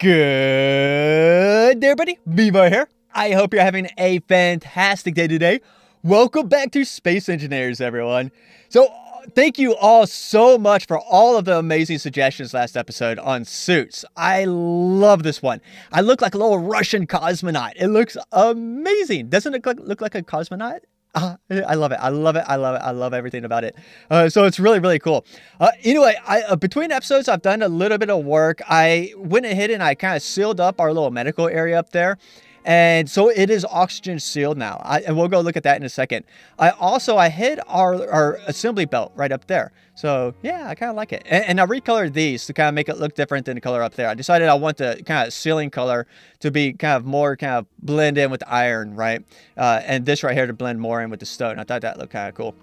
Good day, everybody. Bevo here. I hope you're having a fantastic day today. Welcome back to Space Engineers, everyone. So, thank you all so much for all of the amazing suggestions last episode on suits. I love this one. I look like a little Russian cosmonaut. It looks amazing. Doesn't it look like a cosmonaut? I love it. I love it. I love it. I love everything about it. So it's really, really cool. Anyway, between episodes, I've done a little bit of work. I went ahead and I kind of sealed up our little medical area up there. And so it is oxygen sealed now. And we'll go look at that in a second. I hid our assembly belt right up there. So yeah, I kind of like it. And I recolored these to kind of make it look different than the color up there. I decided I want the kind of ceiling color to be kind of more kind of blend in with the iron, right? And this right here to blend more in with the stone. I thought that looked kind of cool.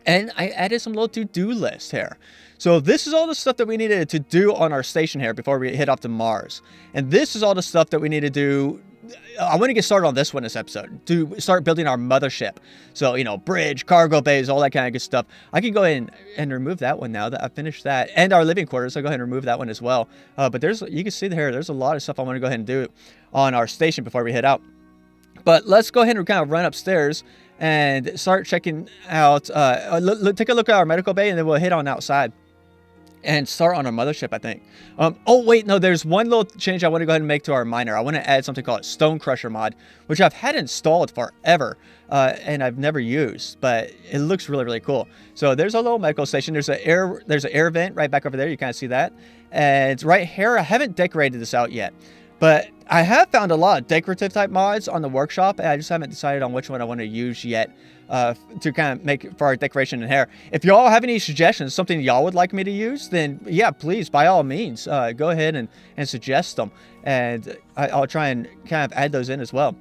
And I added some little to-do list here. So this is all the stuff that we needed to do on our station here before we head off to Mars. And this is all the stuff that we need to do. I want to get started on this one this episode to start building our mothership. So, bridge, cargo bays, all that kind of good stuff. I can go ahead and remove that one now that I've finished that. And our living quarters, I'll go ahead and remove that one as well. But you can see here, there's a lot of stuff I want to go ahead and do on our station before we head out. But let's go ahead and kind of run upstairs and start checking out, take a look at our medical bay, and then we'll head on outside and start on our mothership, I think. Oh, wait, no, there's one little change I want to go ahead and make to our miner. I want to add something called Stone Crusher mod, which I've had installed forever, and I've never used, but it looks really, really cool. So there's a little medical station. There's an air vent right back over there. You kind of see that. And right here, I haven't decorated this out yet, but I have found a lot of decorative type mods on the workshop, and I just haven't decided on which one I want to use yet to kind of make for our decoration in here. If y'all have any suggestions, something y'all would like me to use, then yeah, please, by all means, go ahead and suggest them, and I'll try and kind of add those in as well.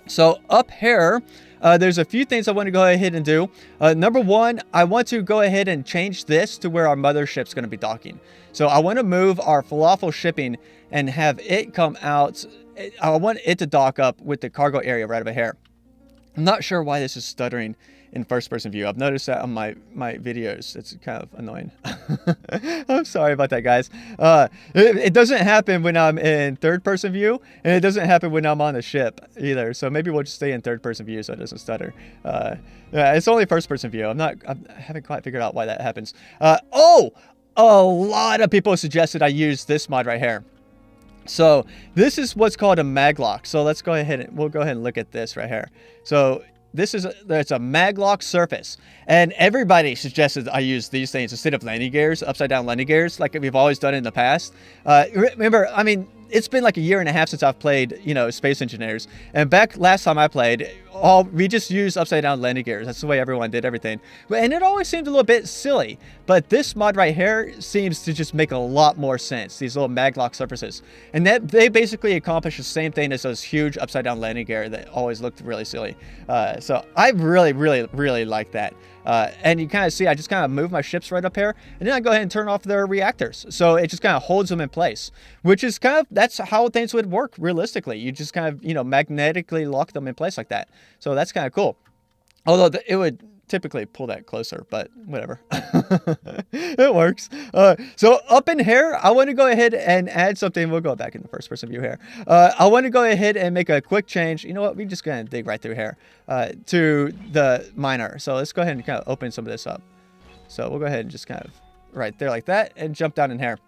So up here, there's a few things I want to go ahead and do. Number one, I want to go ahead and change this to where our mothership's going to be docking. So I want to move our falafel shipping and have it come out. I want it to dock up with the cargo area right over here. I'm not sure why this is stuttering in first-person view. I've noticed that on my videos. It's kind of annoying. I'm sorry about that, guys. It doesn't happen when I'm in third-person view, and it doesn't happen when I'm on the ship either. So maybe we'll just stay in third-person view so it doesn't stutter. Yeah, it's only first-person view. I haven't quite figured out why that happens. A lot of people suggested I use this mod right here. So this is what's called a maglock. So let's go ahead and we'll go ahead and look at this right here. So it's a maglock surface, and everybody suggested I use these things instead of landing gears, upside down landing gears, like we've always done in the past. Remember, I mean, it's been like a year and a half since I've played, Space Engineers, and back last time I played, we just used upside down landing gears. That's the way everyone did everything, and it always seemed a little bit silly. But this mod right here seems to just make a lot more sense. These little maglock surfaces, and that they basically accomplish the same thing as those huge upside down landing gear that always looked really silly. So I really, really, really like that. And you kind of see, I just kind of move my ships right up here, and then I go ahead and turn off their reactors. So it just kind of holds them in place, which is that's how things would work realistically. You just kind of, magnetically lock them in place like that. So that's kind of cool. Although it would typically pull that closer, but whatever. It works. So up in here, I want to go ahead and add something. We'll go back in the first person view here. I want to go ahead and make a quick change. You know what? We're just going to dig right through here to the miner. So let's go ahead and kind of open some of this up. So we'll go ahead and just kind of right there like that and jump down in here.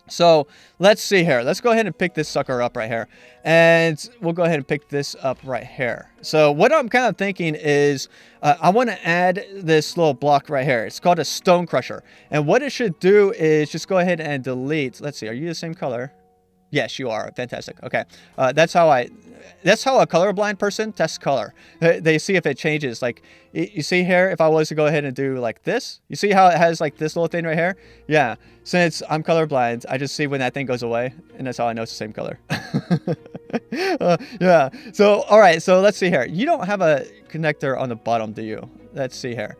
So let's see here. Let's go ahead and pick this sucker up right here. And we'll go ahead and pick this up right here. So what I'm kind of thinking is I want to add this little block right here. It's called a Stone Crusher. And what it should do is just go ahead and delete. Let's see. Are you the same color? Yes, you are. Fantastic. Okay. That's how a colorblind person tests color. They see if it changes. Like, you see here, if I was to go ahead and do like this, you see how it has like this little thing right here? Yeah. Since I'm colorblind, I just see when that thing goes away, and that's how I know it's the same color. Yeah. So, all right. So let's see here. You don't have a connector on the bottom, do you? Let's see here.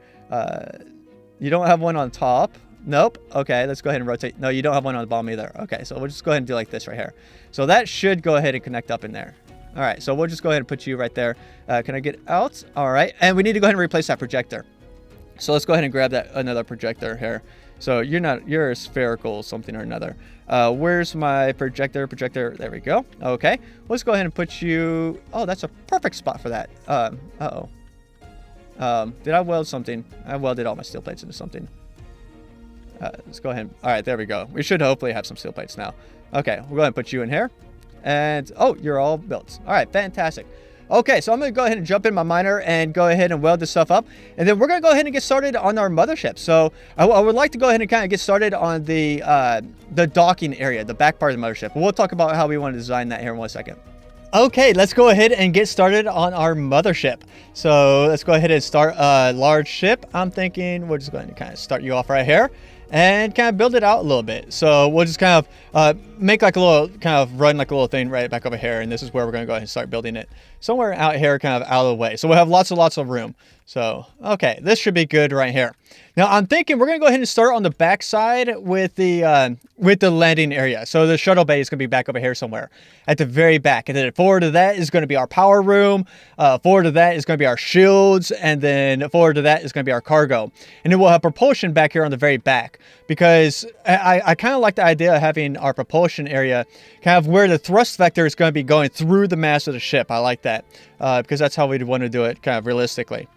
You don't have one on top. Nope. Okay, let's go ahead and rotate. No, you don't have one on the bottom either. Okay, so we'll just go ahead and do like this right here. So that should go ahead and connect up in there. All right, so we'll just go ahead and put you right there. Can I get out? All right, and we need to go ahead and replace that projector. So let's go ahead and grab that another projector here. So you're a spherical something or another. Where's my projector? There we go. Okay, let's go ahead and put you. Oh, that's a perfect spot for that. Uh-oh. Did I weld something? I welded all my steel plates into something. Let's go ahead. All right, there we go. We should hopefully have some steel plates now. Okay, we'll go ahead and put you in here. And, oh, you're all built. All right, fantastic. Okay, so I'm going to go ahead and jump in my miner and go ahead and weld this stuff up. And then we're going to go ahead and get started on our mothership. So I would like to go ahead and kind of get started on the docking area, the back part of the mothership. We'll talk about how we want to design that here in 1 second. Okay, let's go ahead and get started on our mothership. So let's go ahead and start a large ship. I'm thinking we're just going to kind of start you off right here and kind of build it out a little bit. So we'll just kind of make like a little, kind of run like a little thing right back over here. And this is where we're going to go ahead and start building it. Somewhere out here, kind of out of the way. So we'll have lots of room. So, okay, this should be good right here. Now I'm thinking we're going to go ahead and start on the back side with the landing area. So the shuttle bay is going to be back over here somewhere at the very back. And then forward to that is going to be our power room. Forward to that is going to be our shields. And then forward to that is going to be our cargo. And then we'll have propulsion back here on the very back. Because I kind of like the idea of having our propulsion area kind of where the thrust vector is going to be going through the mass of the ship. I like that because that's how we'd want to do it kind of realistically.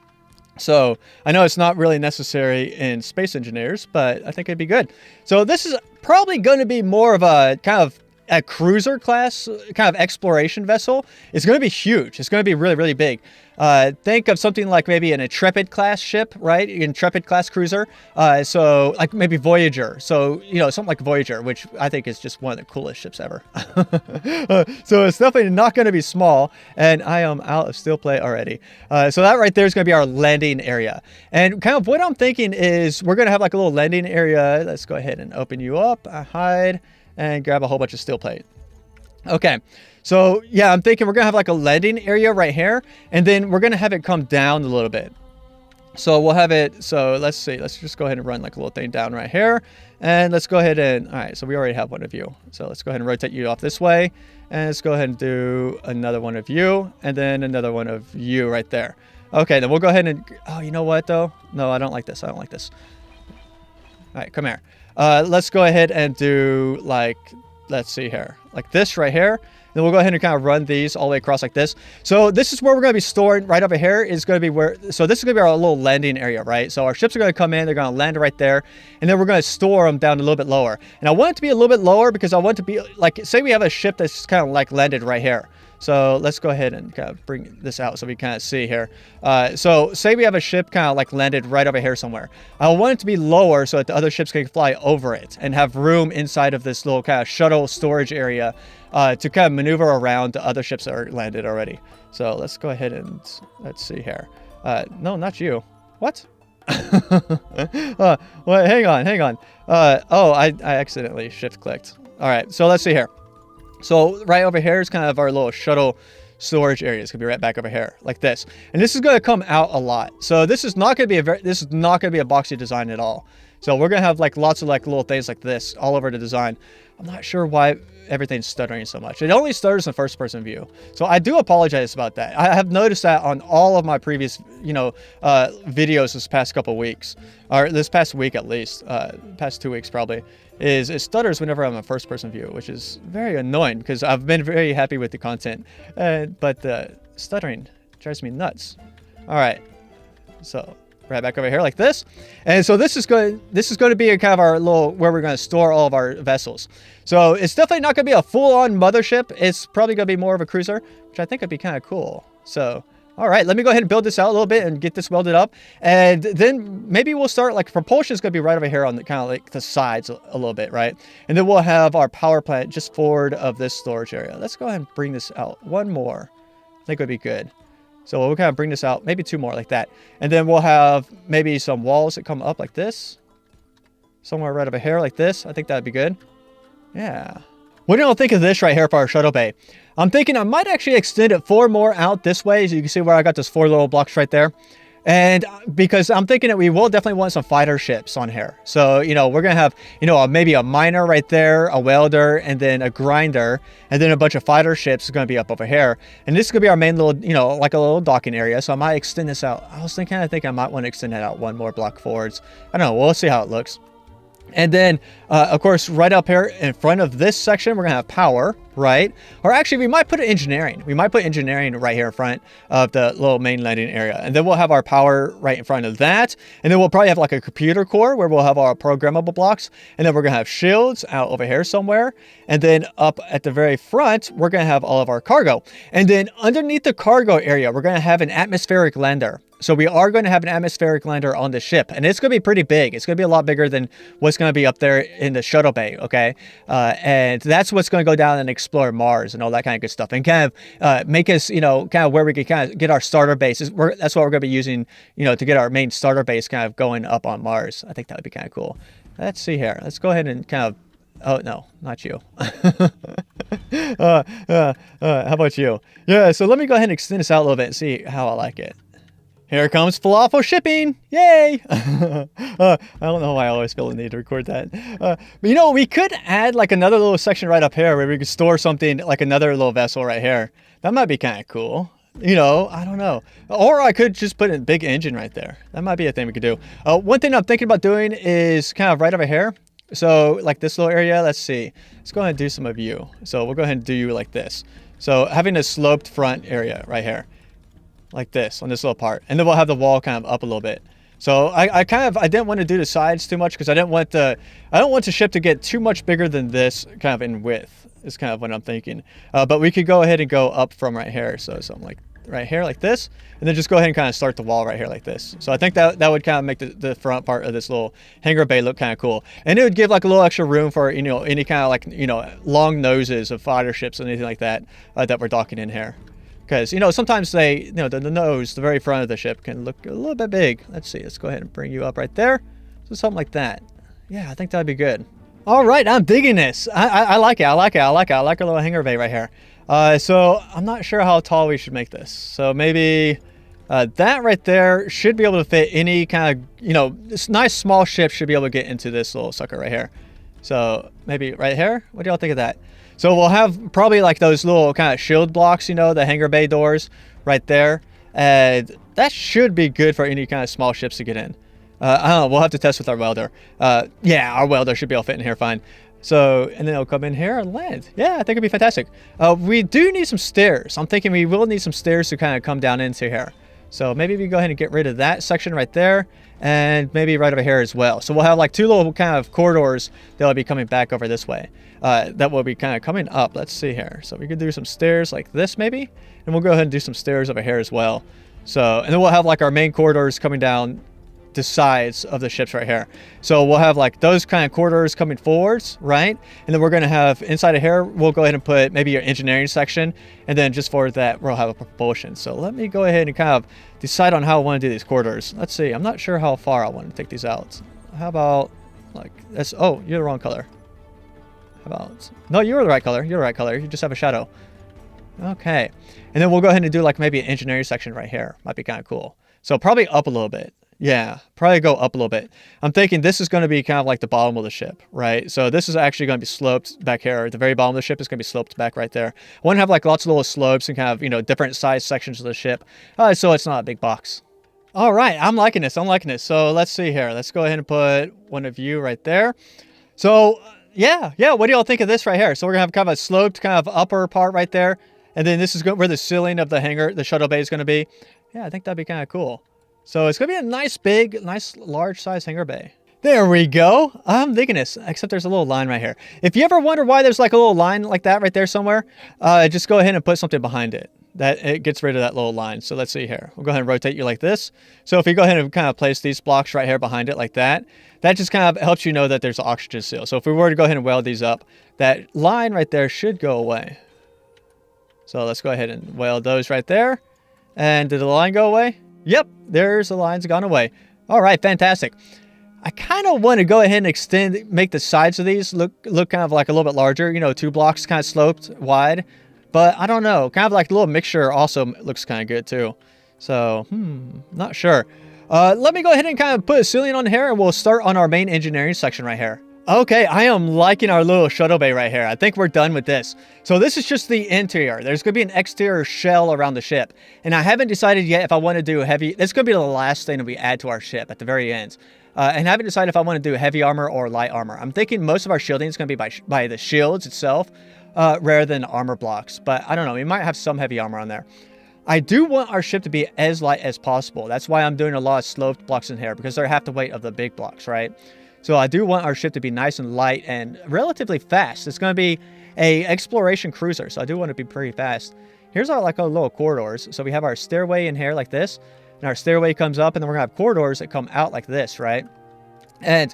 So I know it's not really necessary in Space Engineers, but I think it'd be good. So this is probably going to be more of a kind of a cruiser class kind of exploration vessel. It's going to be huge. It's going to be really big. Think of something like maybe an Intrepid class ship, right? Intrepid class cruiser. So like maybe Voyager. So, you know, something like Voyager, which I think is just one of the coolest ships ever. So it's definitely not going to be small. And I am out of steel plate already. So that right there is going to be our landing area. And kind of what I'm thinking is we're going to have like a little landing area. Let's go ahead and open you up, hide, and grab a whole bunch of steel plate. Okay, so yeah, I'm thinking we're gonna have like a landing area right here, and then we're gonna have it come down a little bit. So we'll have it, so let's see, let's just go ahead and run like a little thing down right here, and let's go ahead and, all right, so we already have one of you. So let's go ahead and rotate you off this way, and let's go ahead and do another one of you, and then another one of you right there. Okay, then we'll go ahead and, oh, you know what though? No, I don't like this, All right, come here. Let's go ahead and do like, let's see here, like this right here. Then we'll go ahead and kind of run these all the way across like this. So this is where we're going to be storing right over here is going to be where, so this is going to be our little landing area, right? So our ships are going to come in, they're going to land right there. And then we're going to store them down a little bit lower. And I want it to be a little bit lower because I want it to be like, say we have a ship that's kind of like landed right here. So let's go ahead and kind of bring this out so we kind of see here. So say we have a ship kind of like landed right over here somewhere. I want it to be lower so that the other ships can fly over it and have room inside of this little kind of shuttle storage area to kind of maneuver around the other ships that are landed already. So let's go ahead and let's see here. No, not you. What? Well, hang on. Oh, I accidentally shift clicked. All right, so let's see here. So right over here is kind of our little shuttle storage area. It's gonna be right back over here, like this. And this is gonna come out a lot. So this is not gonna be a boxy design at all. So we're gonna have like lots of like little things like this all over the design. I'm not sure why everything's stuttering so much. It only stutters in first person view. So I do apologize about that. I have noticed that on all of my previous, videos this past couple weeks, or this past week at least, past 2 weeks probably. It stutters whenever I'm in first person view, which is very annoying because I've been very happy with the content, but the stuttering drives me nuts. All right, so right back over here like this, and so this is going to be a kind of our little where we're going to store all of our vessels. So it's definitely not going to be a full-on mothership. It's probably going to be more of a cruiser, which I think would be kind of cool. So. All right, let me go ahead and build this out a little bit and get this welded up. And then maybe we'll start, like, propulsion is going to be right over here on the kind of like the sides a little bit, right? And then we'll have our power plant just forward of this storage area. Let's go ahead and bring this out. One more. I think would be good. So we'll kind of bring this out, maybe 2 more like that. And then we'll have maybe some walls that come up like this. Somewhere right over here like this. I think that'd be good. Yeah. What do y'all think of this right here for our shuttle bay? I'm thinking I might actually extend it 4 more out this way. So you can see where I got those 4 little blocks right there. And because I'm thinking that we will definitely want some fighter ships on here. So, we're going to have, maybe a miner right there, a welder, and then a grinder. And then a bunch of fighter ships is going to be up over here. And this is going to be our main little, like a little docking area. So I might extend this out. I think I might want to extend that out 1 more block forwards. I don't know. We'll see how it looks. And then, of course, right up here in front of this section, we're going to have power, right? Or actually, we might put engineering. We might put engineering right here in front of the little main landing area. And then we'll have our power right in front of that. And then we'll probably have like a computer core where we'll have our programmable blocks. And then we're going to have shields out over here somewhere. And then up at the very front, we're going to have all of our cargo. And then underneath the cargo area, we're going to have an atmospheric lander. So we are going to have an atmospheric lander on the ship, and it's going to be pretty big. It's going to be a lot bigger than what's going to be up there in the shuttle bay, okay? And that's what's going to go down and explore Mars and all that kind of good stuff, and kind of make us, you know, kind of where we can kind of get our starter base. That's what we're going to be using, you know, to get our main starter base kind of going up on Mars. I think that would be kind of cool. Let's see here. Let's go ahead and kind of... Oh, no, not you. How about you? Yeah, so let me go ahead and extend this out a little bit and see how I like it. Here comes falafel shipping. Yay. I don't know why I always feel the need to record that. But you know, we could add like another little section right up here where we could store something like another little vessel right here. That might be kind of cool. You know, I don't know. Or I could just put a big engine right there. That might be a thing we could do. One thing I'm thinking about doing is kind of right over here. So like this little area, let's see. Let's go ahead and do some of you. So we'll go ahead and do you like this. So having a sloped front area right here. Like this on this little part, and then we'll have the wall kind of up a little bit. So I didn't want to do the sides too much because I don't want the ship to get too much bigger than this kind of in width. Is kind of what I'm thinking. But we could go ahead and go up from right here. So something like right here like this, and then just go ahead and kind of start the wall right here like this. So I think that would kind of make the front part of this little hangar bay look kind of cool, and it would give like a little extra room for, you know, any kind of like, you know, long noses of fighter ships and anything like that that we're docking in here. Because, you know, sometimes they, you know, the nose, the very front of the ship can look a little bit big. Let's see. Let's go ahead and bring you up right there. So something like that. Yeah, I think that'd be good. All right, I'm digging this. I like it. I like a little hangar bay right here. So I'm not sure how tall we should make this. So maybe that right there should be able to fit any kind of, you know, this nice small ship should be able to get into this little sucker right here. So maybe right here. What do y'all think of that? So we'll have probably like those little kind of shield blocks, you know, the hangar bay doors right there. And that should be good for any kind of small ships to get in. I don't know. We'll have to test with our welder. Yeah, our welder should be able to fit in here fine. So, and then it'll come in here and land. Yeah, I think it'd be fantastic. We do need some stairs. I'm thinking we will need some stairs to kind of come down into here. So maybe we go ahead and get rid of that section right there, and maybe right over here as well. So we'll have like two little kind of corridors that'll be coming back over this way. That will be kind of coming up. Let's see here. So we could do some stairs like this maybe, and we'll go ahead and do some stairs over here as well. So, and then we'll have like our main corridors coming down the sides of the ships right here. So we'll have like those kind of corridors coming forwards, right? And then we're going to have inside of here, we'll go ahead and put maybe your engineering section, and then just for that we'll have a propulsion. So let me go ahead and kind of decide on how I want to do these corridors. Let's see. I'm not sure how far I want to take these out. How about like this? Oh, you're the wrong color. How about, no, you're the right color. You're the right color. You just have a shadow. Okay. And then we'll go ahead and do like maybe an engineering section right here. Might be kind of cool. So probably up a little bit. Yeah, probably go up a little bit. I'm thinking this is going to be kind of like the bottom of the ship, right? So this is actually going to be sloped back here. At the very bottom of the ship is going to be sloped back right there. I want to have like lots of little slopes and kind of, you know, different size sections of the ship. So it's not a big box. All right, I'm liking this. I'm liking this. So let's see here. Let's go ahead and put one of you right there. So yeah. What do y'all think of this right here? So we're going to have kind of a sloped kind of upper part right there. And then this is where the ceiling of the hangar, the shuttle bay is going to be. Yeah, I think that'd be kind of cool. So it's going to be a nice, big, nice, large size hangar bay. There we go. I'm digging this, except there's a little line right here. If you ever wonder why there's like a little line like that right there somewhere, just go ahead and put something behind it. That it gets rid of that little line. So let's see here. We'll go ahead and rotate you like this. So if you go ahead and kind of place these blocks right here behind it like that, that just kind of helps you know that there's an oxygen seal. So if we were to go ahead and weld these up, that line right there should go away. So let's go ahead and weld those right there. And did the line go away? Yep, there's the lines gone away. All right, fantastic. I kind of want to go ahead and make the sides of these look kind of like a little bit larger, you know, 2 blocks kind of sloped wide. But I don't know, kind of like a little mixture also looks kind of good too. So, not sure. Let me go ahead and kind of put a ceiling on here, and we'll start on our main engineering section right here. Okay, I am liking our little shuttle bay right here. I think we're done with this. So this is just the interior. There's going to be an exterior shell around the ship. And I haven't decided yet if I want to do heavy. This is going to be the last thing that we add to our ship at the very end. and haven't decided if I want to do heavy armor or light armor. I'm thinking most of our shielding is going to be by the shields itself, rather than armor blocks. But I don't know. We might have some heavy armor on there. I do want our ship to be as light as possible. That's why I'm doing a lot of sloped blocks in here, because they're half the weight of the big blocks, right? So I do want our ship to be nice and light and relatively fast. It's going to be a exploration cruiser, so I do want to be pretty fast. Here's our little corridors. So we have our stairway in here like this, and our stairway comes up, and then we're going to have corridors that come out like this, right? And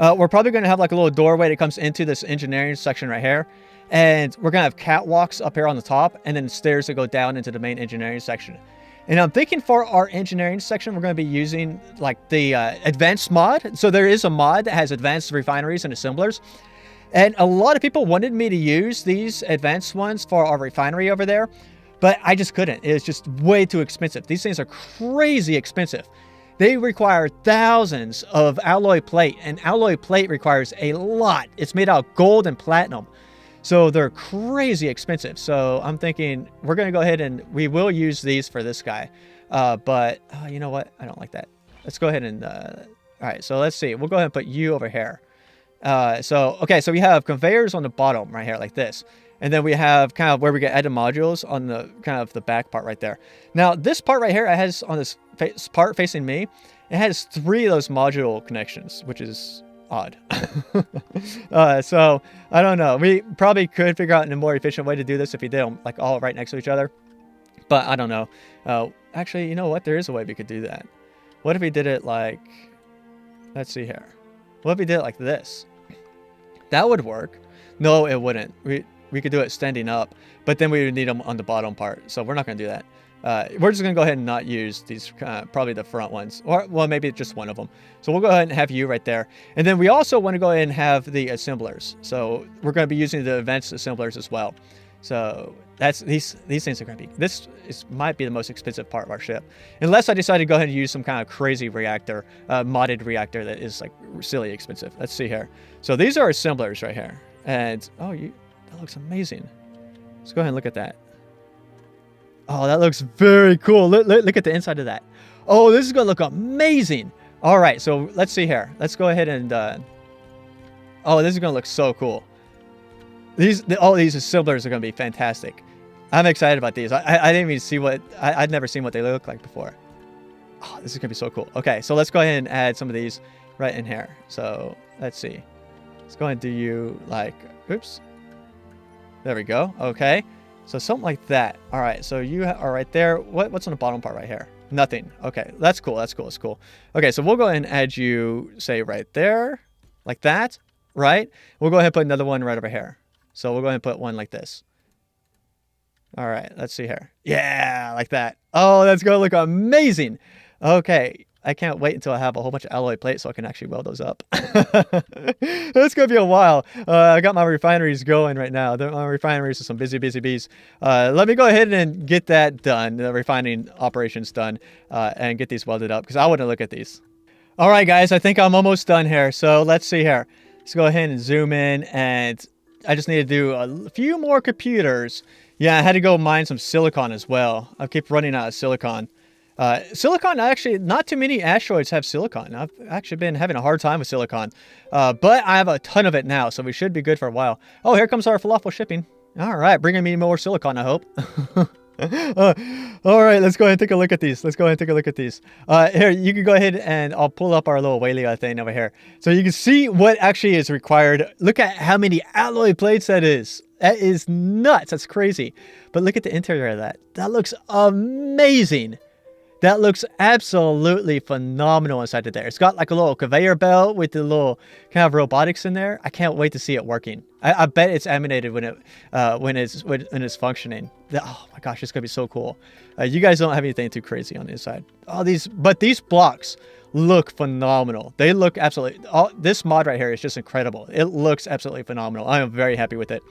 we're probably going to have like a little doorway that comes into this engineering section right here. And we're going to have catwalks up here on the top, and then stairs that go down into the main engineering section. And I'm thinking for our engineering section, we're going to be using like the advanced mod. So there is a mod that has advanced refineries and assemblers. And a lot of people wanted me to use these advanced ones for our refinery over there, but I just couldn't. It's just way too expensive. These things are crazy expensive. They require thousands of alloy plate, and alloy plate requires a lot. It's made out of gold and platinum. So they're crazy expensive. So I'm thinking we're going to go ahead and we will use these for this guy. But you know what? I don't like that. Let's go ahead and... all right, so let's see. We'll go ahead and put you over here. Okay, so we have conveyors on the bottom right here like this. And then we have kind of where we get added modules on the kind of the back part right there. Now, this part right here, it has on this part facing me, it has 3 of those module connections, which is... odd. So I don't know. We probably could figure out a more efficient way to do this if we did them like all right next to each other, but I don't know. Actually, you know what? There is a way we could do that. What if we did it like, let's see here. What if we did it like this? That would work. No, it wouldn't. We could do it standing up, but then we would need them on the bottom part. So we're not going to do that. We're just going to go ahead and not use these, probably the front ones, or well, maybe just one of them. So we'll go ahead and have you right there. And then we also want to go ahead and have the assemblers. So we're going to be using the advanced assemblers as well. So that's these things are going to be, might be the most expensive part of our ship. Unless I decide to go ahead and use some kind of crazy reactor, modded reactor that is like silly expensive. Let's see here. So these are assemblers right here. And, oh, that looks amazing. Let's go ahead and look at that. Oh, that looks very cool. Look at the inside of that. Oh, this is going to look amazing. All right, so let's see here. Let's go ahead and... oh, this is going to look so cool. All these assemblers are going to be fantastic. I'm excited about these. I didn't even see what... I'd never seen what they look like before. Oh, this is going to be so cool. Okay, so let's go ahead and add some of these right in here. So, let's see. Let's go ahead and do you like... Oops. There we go. Okay. So something like that. All right. So you are right there. What's on the bottom part right here? Nothing. Okay. That's cool. That's cool. That's cool. Okay. So we'll go ahead and add you, say, right there. Like that. Right? We'll go ahead and put another one right over here. So we'll go ahead and put one like this. All right. Let's see here. Yeah. Like that. Oh, that's going to look amazing. Okay. I can't wait until I have a whole bunch of alloy plates so I can actually weld those up. It's going to be a while. I got my refineries going right now. My refineries are some busy bees. Let me go ahead and get that done, the refining operations done, and get these welded up because I want to look at these. All right, guys, I think I'm almost done here. So let's see here. Let's go ahead and zoom in, and I just need to do a few more computers. Yeah, I had to go mine some silicon as well. I keep running out of silicon. Silicon, actually, not too many asteroids have silicon. I've actually been having a hard time with silicon. But I have a ton of it now, so we should be good for a while. Oh, here comes our falafel shipping. All right, bringing me more silicon, I hope. All right, let's go ahead and take a look at these. Here, you can go ahead and I'll pull up our little Walia thing over here. So you can see what actually is required. Look at how many alloy plates that is. That is nuts. That's crazy. But look at the interior of that. That looks amazing. That looks absolutely phenomenal inside of there. It's got like a little conveyor belt with the little kind of robotics in there. I can't wait to see it working. I bet it's animated when it's functioning. Oh my gosh, it's gonna be so cool. You guys don't have anything too crazy on the inside. But these blocks look phenomenal. They look absolutely. This mod right here is just incredible. It looks absolutely phenomenal. I am very happy with it.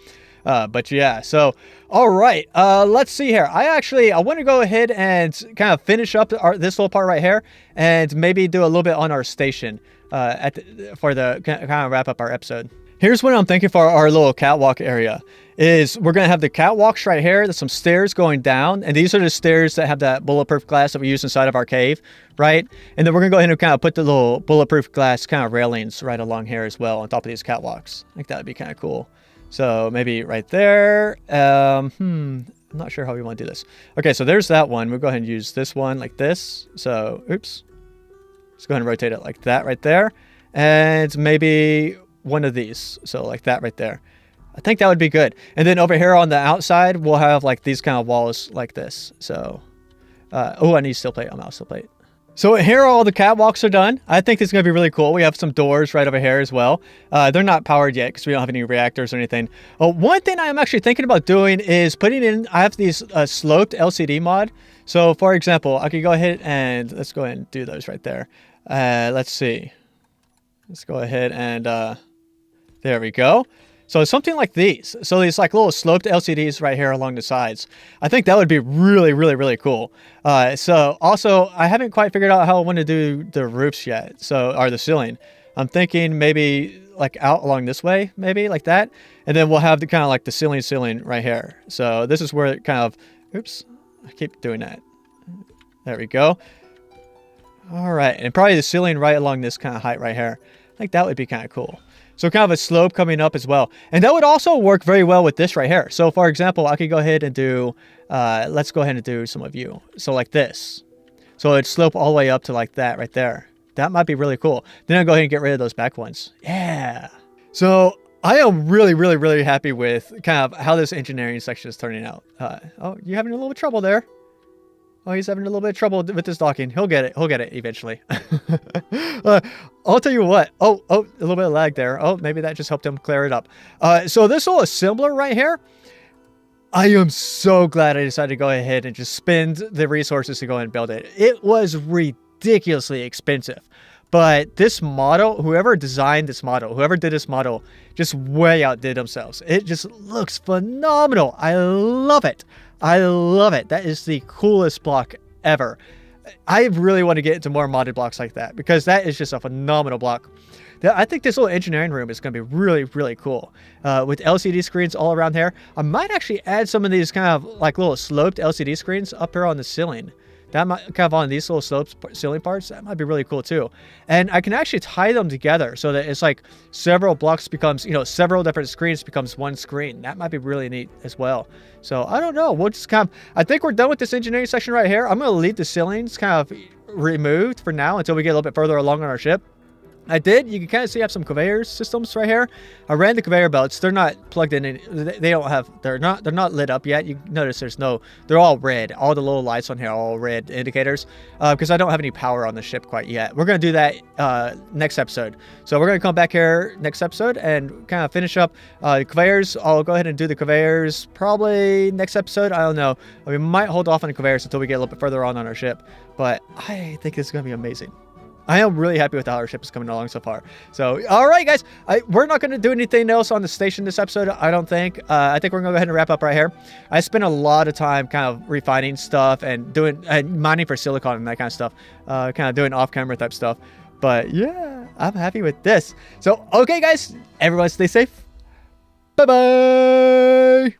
But yeah, so, all right, let's see here. I want to go ahead and kind of finish up this little part right here and maybe do a little bit on our station for the kind of wrap up our episode. Here's what I'm thinking for our little catwalk area is we're going to have the catwalks right here. There's some stairs going down, and these are the stairs that have that bulletproof glass that we use inside of our cave, right? And then we're going to go ahead and kind of put the little bulletproof glass kind of railings right along here as well on top of these catwalks. I think that would be kind of cool. So maybe right there. I'm not sure how we want to do this. Okay, so there's that one. We'll go ahead and use this one like this. So, oops. Let's go ahead and rotate it like that right there. And maybe one of these. So like that right there. I think that would be good. And then over here on the outside, we'll have like these kind of walls like this. So, oh, I need steel plate. I'm out of steel plate. So here all the catwalks are done. I think this is going to be really cool. We have some doors right over here as well. They're not powered yet because we don't have any reactors or anything. One thing I am actually thinking about doing is putting in, I have these sloped LCD mod. So for example, I could go ahead and let's go ahead and do those right there. Let's see. Let's go ahead and there we go. So something like these. So these like little sloped LCDs right here along the sides. I think that would be really, really, really cool. So also, I haven't quite figured out how I want to do the roofs yet. So, or the ceiling. I'm thinking maybe like out along this way, maybe like that. And then we'll have the kind of like the ceiling right here. So this is where it kind of, oops, I keep doing that. There we go. All right. And probably the ceiling right along this kind of height right here. I think that would be kind of cool. So kind of a slope coming up as well. And that would also work very well with this right here. So for example, I could go ahead and do, let's go ahead and do some of you. So like this. So it'd slope all the way up to like that right there. That might be really cool. Then I'll go ahead and get rid of those back ones. Yeah. So I am really, really, really happy with kind of how this engineering section is turning out. Oh, you're having a little bit of trouble there. Oh, he's having a little bit of trouble with this docking. He'll get it. He'll get it eventually. I'll tell you what. Oh, a little bit of lag there. Oh, maybe that just helped him clear it up. So this little assembler right here, I am so glad I decided to go ahead and just spend the resources to go and build it. It was ridiculously expensive. But this model, whoever designed this model, whoever did this model, just way outdid themselves. It just looks phenomenal. I love it. I love it. That is the coolest block ever. I really want to get into more modded blocks like that because that is just a phenomenal block. I think this little engineering room is going to be really, really cool. With LCD screens all around here. I might actually add some of these kind of like little sloped LCD screens up here on the ceiling. That might kind of on these little slopes ceiling parts. That might be really cool too. And I can actually tie them together so that it's like several blocks becomes, you know, several different screens becomes one screen. That might be really neat as well. So I don't know. We'll just kind of, I think we're done with this engineering section right here. I'm going to leave the ceilings kind of removed for now until we get a little bit further along on our ship. You can kind of see I have some conveyor systems right here. I ran the conveyor belts. They're not plugged in. They don't have, they're not lit up yet. You notice they're all red. All the little lights on here are all red indicators because I don't have any power on the ship quite yet. We're going to do that next episode. So we're going to come back here next episode and kind of finish up the conveyors. I'll go ahead and do the conveyors probably next episode. I don't know. We might hold off on the conveyors until we get a little bit further on our ship. But I think this is going to be amazing. I am really happy with how our ship is coming along so far. So, all right, guys. We're not going to do anything else on the station this episode, I don't think. I think we're going to go ahead and wrap up right here. I spent a lot of time kind of refining stuff and doing mining for silicon and that kind of stuff. Kind of doing off-camera type stuff. But, yeah, I'm happy with this. So, okay, guys. Everyone stay safe. Bye-bye.